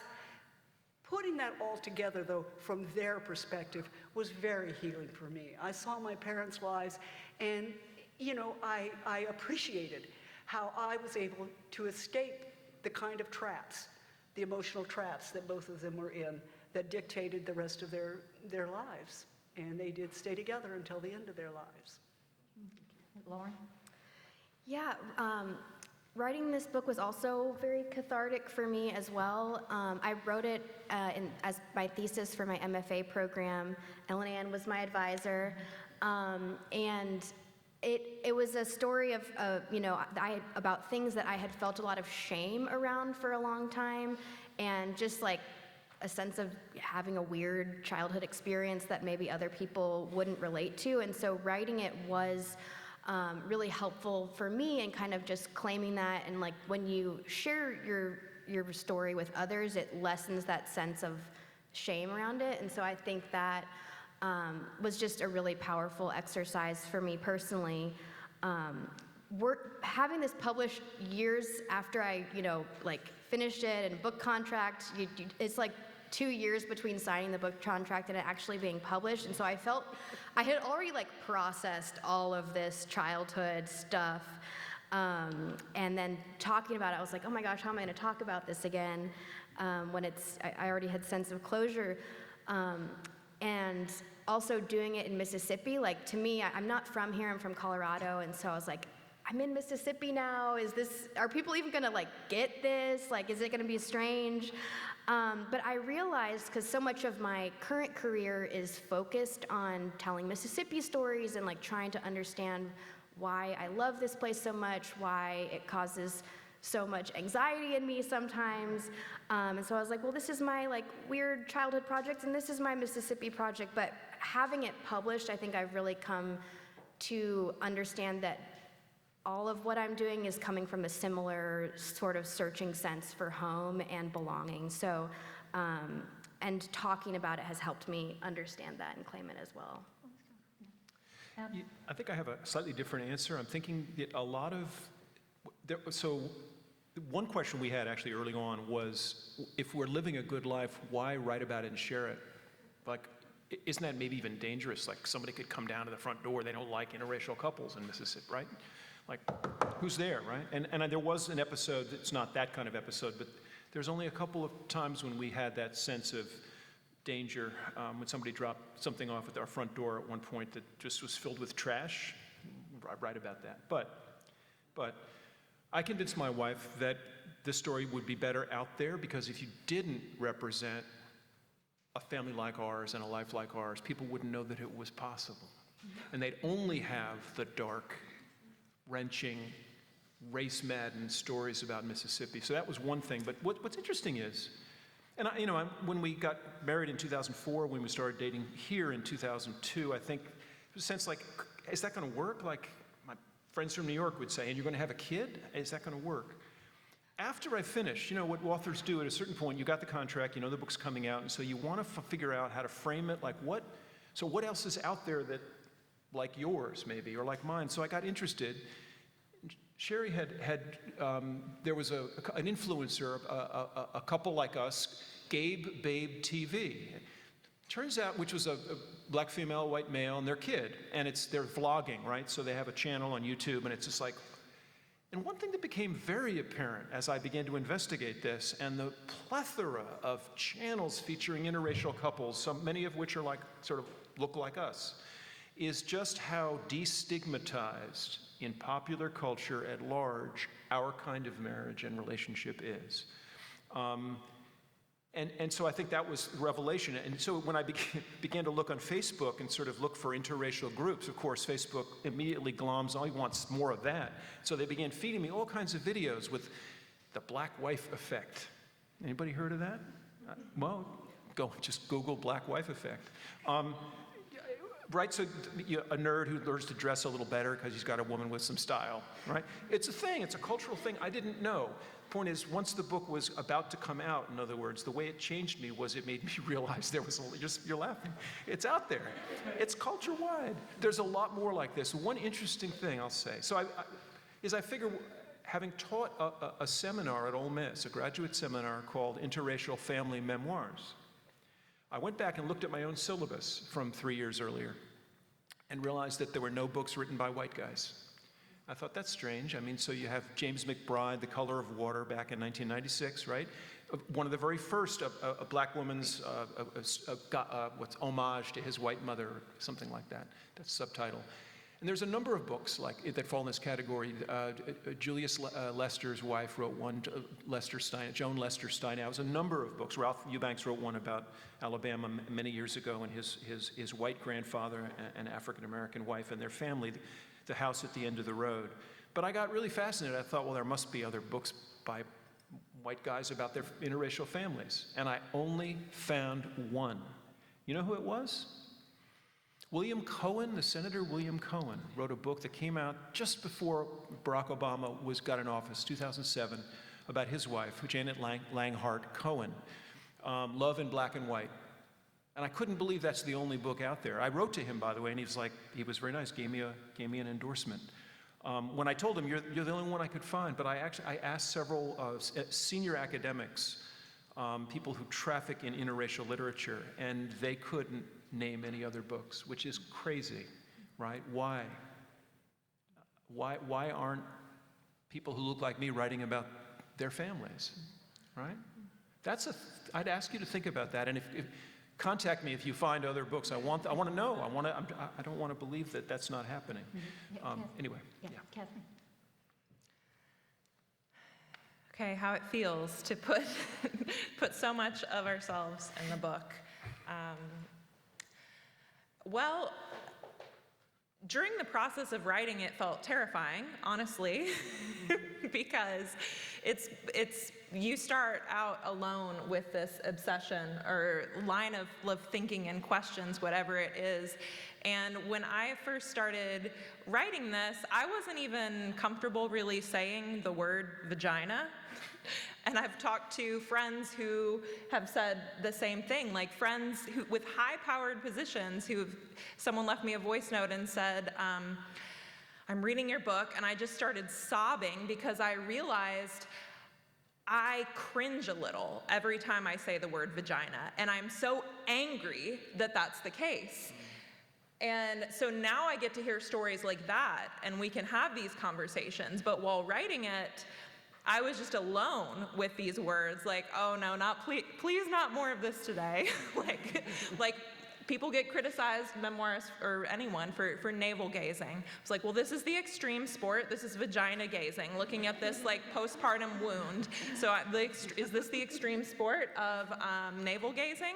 putting that all together, though, from their perspective, was very healing for me. I saw my parents' lives, and, you know, I appreciated how I was able to escape the kind of traps, the emotional traps that both of them were in, that dictated the rest of their lives. And they did stay together until the end of their lives. Lauren? Yeah, writing this book was also very cathartic for me as well. I wrote it as my thesis for my MFA program. Ellen Ann was my advisor. And it was a story of about things that I had felt a lot of shame around for a long time, and just like a sense of having a weird childhood experience that maybe other people wouldn't relate to. And so writing it was really helpful for me, and kind of just claiming that, and like when you share your story with others, it lessens that sense of shame around it. And so I think that was just a really powerful exercise for me personally. Having this published years after I, finished it, and book contract, it's like 2 years between signing the book contract and it actually being published. And so I felt I had already processed all of this childhood stuff. And then talking about it, I was like, oh my gosh, how am I going to talk about this again when I already had sense of closure. And also doing it in Mississippi, to me, I'm not from here, I'm from Colorado, and so I was like, I'm in Mississippi now, are people even gonna get this? Is it gonna be strange? But I realized, because so much of my current career is focused on telling Mississippi stories and trying to understand why I love this place so much, why it causes so much anxiety in me sometimes. And so I was like, well, this is my weird childhood project, and this is my Mississippi project. But having it published, I think I've really come to understand that all of what I'm doing is coming from a similar sort of searching sense for home and belonging. So, and talking about it has helped me understand that and claim it as well. I think I have a slightly different answer. I'm thinking that one question we had actually early on was, if we're living a good life, why write about it and share it? Isn't that maybe even dangerous? Somebody could come down to the front door, they don't like interracial couples in Mississippi, right? Who's there, right? And there was an episode, it's not that kind of episode, but there's only a couple of times when we had that sense of danger, when somebody dropped something off at our front door at one point that just was filled with trash. I write about that. But I convinced my wife that this story would be better out there, because if you didn't represent a family like ours and a life like ours, people wouldn't know that it was possible. And they'd only have the dark, wrenching, race-maddened stories about Mississippi. So that was one thing. But what's interesting is, and when we got married in 2004, when we started dating here in 2002, I think there was a sense is that going to work? My friends from New York would say, and you're going to have a kid? Is that going to work? After I finished, what authors do at a certain point, you got the contract, the book's coming out, and so you want to figure out how to frame it, what else is out there that, like yours maybe, or like mine? So I got interested. Sherry there was an influencer, a couple like us, Gabe Babe TV. Turns out, which was a black female, white male, and their kid, and they're vlogging, right? So they have a channel on YouTube, and it's just like, and one thing that became very apparent as I began to investigate this, and the plethora of channels featuring interracial couples, many of which are like, sort of look like us, is just how destigmatized in popular culture at large our kind of marriage and relationship is. And so I think that was revelation. And so when I began to look on Facebook and sort of look for interracial groups, of course, Facebook immediately gloms, oh, he wants more of that. So they began feeding me all kinds of videos with the black wife effect. Anybody heard of that? Well, just Google black wife effect. Right, so a nerd who learns to dress a little better because he's got a woman with some style, right? It's a thing, it's a cultural thing I didn't know. Point is, once the book was about to come out, in other words, the way it changed me was it made me realize there was you're laughing. It's out there. It's culture-wide. There's a lot more like this. One interesting thing I'll say, so I figure, having taught a seminar at Ole Miss, a graduate seminar called Interracial Family Memoirs, I went back and looked at my own syllabus from 3 years earlier and realized that there were no books written by white guys. I thought, that's strange. I mean, so you have James McBride, The Color of Water, back in 1996, right? One of the very first, a black woman's homage to his white mother, something like that. That's the subtitle. And there's a number of books that fall in this category. Julius Lester's wife wrote one, Joan Lester Steinau. A number of books. Ralph Eubanks wrote one about Alabama many years ago, and his white grandfather and African-American wife and their family, the house at the end of the road. But I got really fascinated. I thought, well, there must be other books by white guys about their interracial families. And I only found one. You know who it was? William Cohen, the Senator William Cohen, wrote a book that came out just before Barack Obama got in office, 2007, about his wife, Janet Langhart Cohen, Love in Black and White. And I couldn't believe that's the only book out there. I wrote to him, by the way, and he was very nice, gave me an endorsement. When I told him, you're the only one I could find, but I asked several senior academics, people who traffic in interracial literature, and they couldn't name any other books, which is crazy, right? Why? Why aren't people who look like me writing about their families, right? I'd ask you to think about that, and if contact me if you find other books. I want to know. I don't want to believe that that's not happening. Anyway, yeah. Kathleen. Okay, how it feels to put so much of ourselves in the book. Well, during the process of writing, it felt terrifying, honestly, because you start out alone with this obsession or line of thinking and questions, whatever it is. And when I first started writing this, I wasn't even comfortable really saying the word vagina. And I've talked to friends who have said the same thing, like friends with high-powered positions someone left me a voice note and said, I'm reading your book, and I just started sobbing because I realized I cringe a little every time I say the word vagina, and I'm so angry that that's the case. And so now I get to hear stories like that, and we can have these conversations, but while writing it, I was just alone with these words, like, oh no, please not more of this today. like people get criticized, memoirists or anyone, for navel gazing. It's like, well, this is the extreme sport. This is vagina gazing, looking at this like postpartum wound. So is this the extreme sport of navel gazing?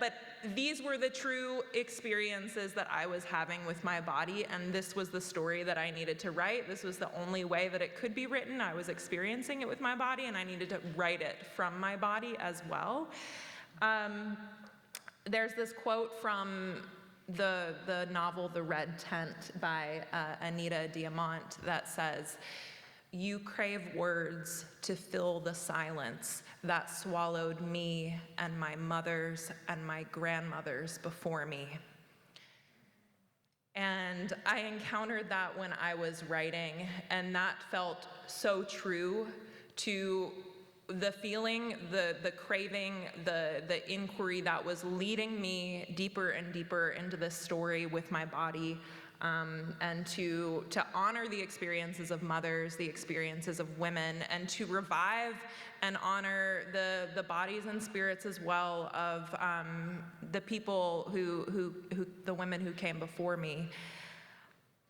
But these were the true experiences that I was having with my body, and this was the story that I needed to write. This was the only way that it could be written. I was experiencing it with my body, and I needed to write it from my body as well. There's this quote from the novel The Red Tent by Anita Diamant that says, "You crave words to fill the silence that swallowed me and my mothers and my grandmothers before me." And I encountered that when I was writing, and that felt so true to the feeling, the craving, the inquiry that was leading me deeper and deeper into this story with my body, and to honor the experiences of mothers, the experiences of women, and to revive and honor the bodies and spirits as well of the people the women who came before me.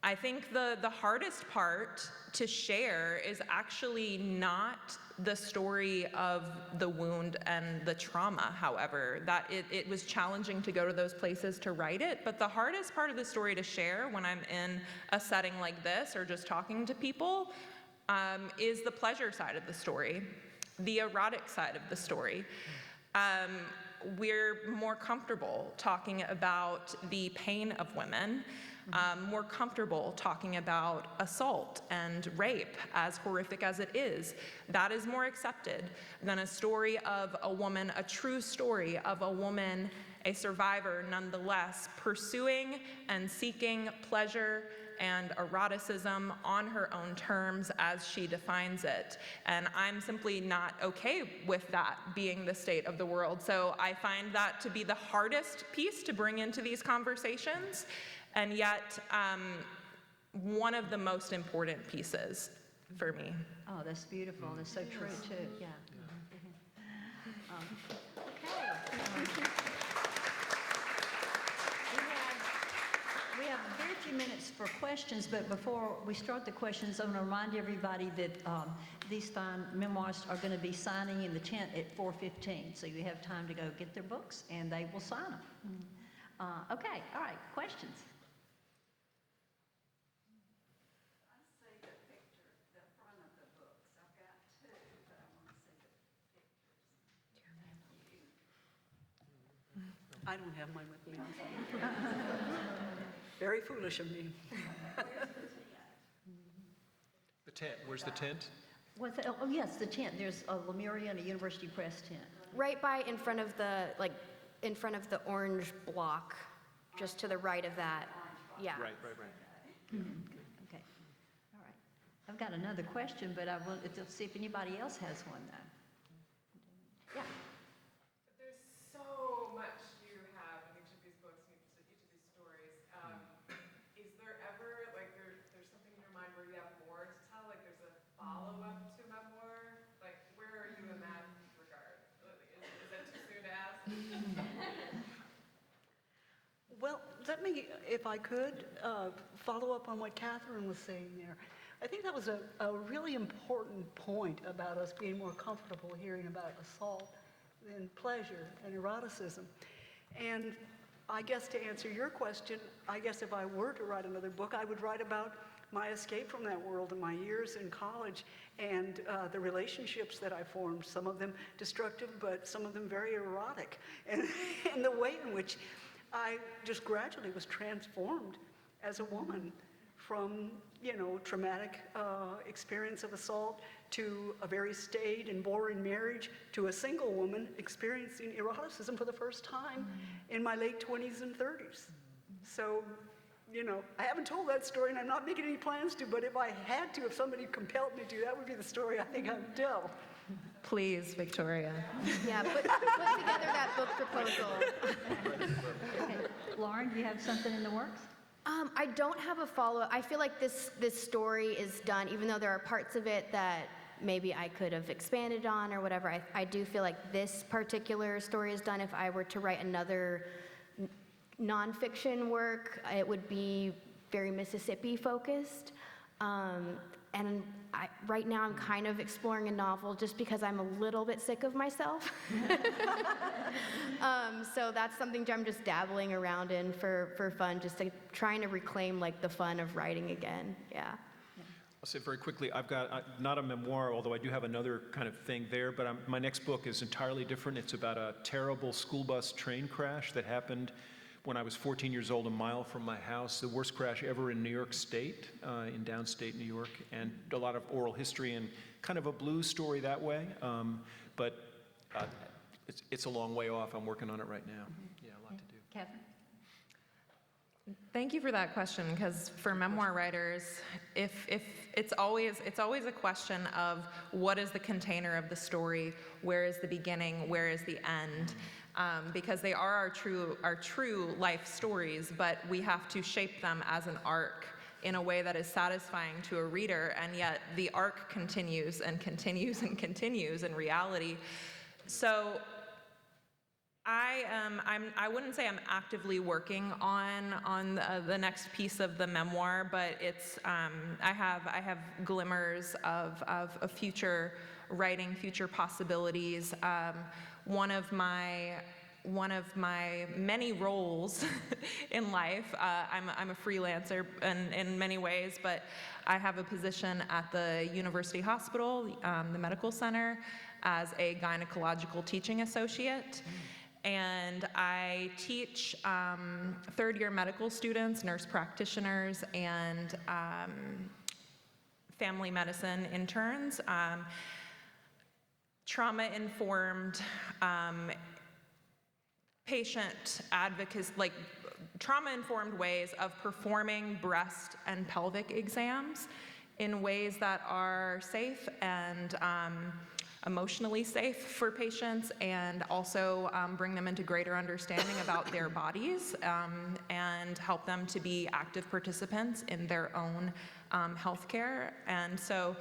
I think the hardest part to share is actually not the story of the wound and the trauma, however, that it was challenging to go to those places to write it, but the hardest part of the story to share when I'm in a setting like this or just talking to people is the pleasure side of the story, the erotic side of the story. We're more comfortable talking about the pain of women, more comfortable talking about assault and rape, as horrific as it is. That is more accepted than a story of a woman, a true story of a woman, a survivor nonetheless, pursuing and seeking pleasure and eroticism on her own terms as she defines it. And I'm simply not okay with that being the state of the world. So I find that to be the hardest piece to bring into these conversations, and yet one of the most important pieces for me. Oh, that's beautiful. That's so true, too. Yeah. Okay. We have very few minutes for questions, but before we start the questions, I want to remind everybody that these fine memoirs are going to be signing in the tent at 4:15, so you have time to go get their books, and they will sign them. Okay, all right, questions? I don't have mine with me. Very foolish of me. The tent, where's the tent? What's that? Oh, yes, the tent. There's a Lemuria and a University Press tent. Right by in front of the orange block, just to the right of that. Yeah. Right. Okay, all right. I've got another question, but I will see if anybody else has one, though. Yeah. There's so much you have in each of these books, each of these stories. Is there ever, like, there's something in your mind where you have more to tell? Like, there's a follow-up to Memoir? Like, where are you in that regard? Is that too soon to ask? Well, let me, if I could, follow up on what Catherine was saying there. I think that was a really important point about us being more comfortable hearing about assault than pleasure and eroticism. And I guess to answer your question, I guess if I were to write another book, I would write about my escape from that world and my years in college and the relationships that I formed, some of them destructive, but some of them very erotic. And the way in which I just gradually was transformed as a woman from, traumatic experience of assault to a very staid and boring marriage to a single woman experiencing eroticism for the first time in my late 20s and 30s. So, I haven't told that story and I'm not making any plans to, but if I had to, if somebody compelled me to, that would be the story I think I would tell. Please, Victoria. Yeah, put together that book proposal. Okay. Lauren, do you have something in the works? I don't have a follow-up. I feel like this story is done, even though there are parts of it that maybe I could have expanded on or whatever. I do feel like this particular story is done. If I were to write another nonfiction work, it would be very Mississippi focused. And right now I'm kind of exploring a novel just because I'm a little bit sick of myself. So that's something I'm just dabbling around in for fun, just trying to reclaim like the fun of writing again. Yeah. I'll say very quickly, I've got not a memoir, although I do have another kind of thing there, but my next book is entirely different. It's about a terrible school bus train crash that happened when I was 14 years old, a mile from my house, the worst crash ever in New York State, in downstate New York, and a lot of oral history and kind of a blues story that way. But it's a long way off. I'm working on it right now. Yeah, a lot to do. Catherine? Thank you for that question, because for memoir writers, if it's always a question of what is the container of the story, where is the beginning, where is the end, because they are our true life stories, but we have to shape them as an arc in a way that is satisfying to a reader, and yet the arc continues and continues and continues in reality. So I wouldn't say I'm actively working on the next piece of the memoir, but it's I have glimmers of a future writing, future possibilities. One of my many roles in life. I'm a freelancer in many ways, but I have a position at the University Hospital, the medical center, as a gynecological teaching associate. And I teach third-year medical students, nurse practitioners, and family medicine interns, trauma-informed patient advocacy, like trauma-informed ways of performing breast and pelvic exams in ways that are safe and emotionally safe for patients, and also bring them into greater understanding about their bodies, and help them to be active participants in their own healthcare. And so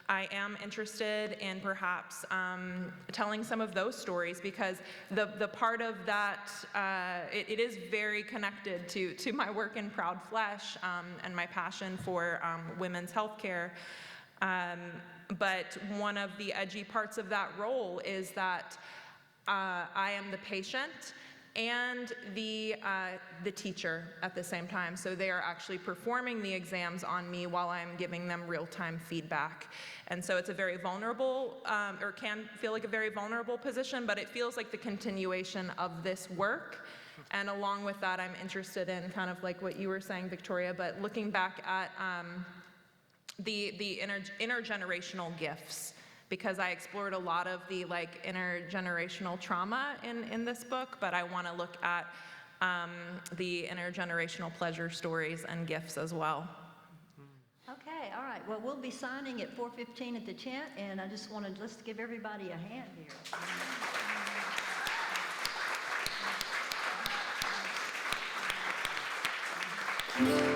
I am interested in perhaps telling some of those stories, because the part of that, it is very connected to my work in Proud Flesh and my passion for women's healthcare. But one of the edgy parts of that role is that I am the patient and the teacher at the same time. So they are actually performing the exams on me while I'm giving them real-time feedback. And so it's a very vulnerable, or can feel like a very vulnerable position, but it feels like the continuation of this work. And along with that, I'm interested in kind of like what you were saying, Victoria, but looking back at the intergenerational gifts, because I explored a lot of the like intergenerational trauma in this book, but I want to look at the intergenerational pleasure stories and gifts as well. Okay, all right. Well, we'll be signing at 4:15 at the tent, and I just wanted, let's give everybody a hand here.